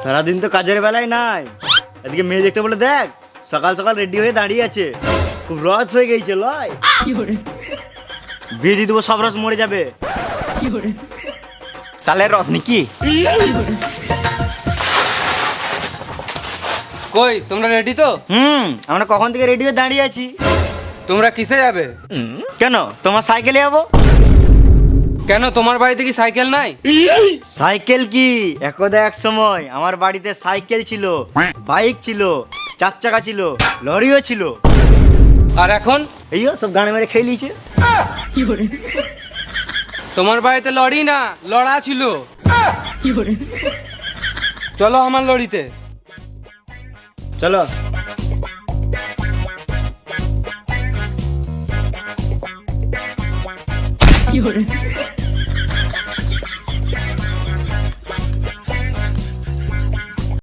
সারাদিন তো কাজের বেলায় নাই, এদিকে মেয়ে দেখতে বলে দেখ সকাল সকাল রেডি হয়ে দাঁড়িয়ে আছে, খুব রস হয়ে গেছে লয়। বিয়ে দিয়ে দেবো, সব রস মরে যাবে। তাহলে রস নাকি? কই তোমরা রেডি তো? আমরা কখন থেকে রেডি হয়ে দাঁড়িয়ে আছি। তোমরা কিসে যাবে? কেন, তোমার সাইকেলে যাবো। কেন তোমার বাড়িতে কি সাইকেল নাই? সাইকেল কি, একদা এক সময় আমার বাড়িতে সাইকেল ছিল, বাইক ছিল, 4 চাকা ছিল, লরিও ছিল। আর এখন? এই সব গানে মেরে খেয়ে নিয়েছে। তোমার বাড়িতে লরি না, লড়া ছিল। চলো আমার লরিতে। চলো।